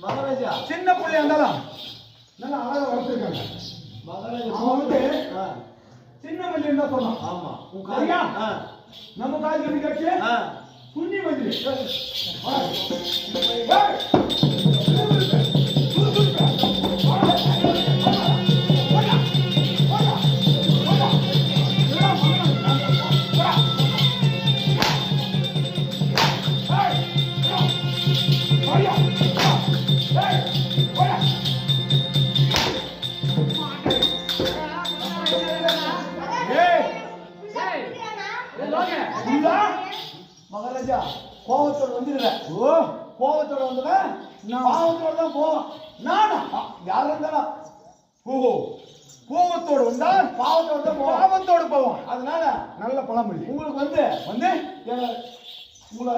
மகாராஜா சின்ன பிள்ளையா இருந்தாலும் நல்லா அழகா வளர்த்துருக்காங்க. மகாராஜா அவன் வந்து சின்ன மஞ்சள் தான் சொன்னான். ஆமா சரியா? நம்ம காலேஜ் எப்படி கட்சி புண்ணி மஞ்சள் மகாராஜா கோவத்தோட வந்துடுற. ஓ கோவத்தோட வந்துடுறேன். நான் பாவத்தோட தான் போவேன். நானா யாரா இருந்தாலும் ஓஹோ கோவத்தோடு வந்தா பாவத்தோட தான் போவோம். பாவத்தோடு போவோம். அதனால நல்ல பழமொழி. உங்களுக்கு வந்து வந்து உங்களை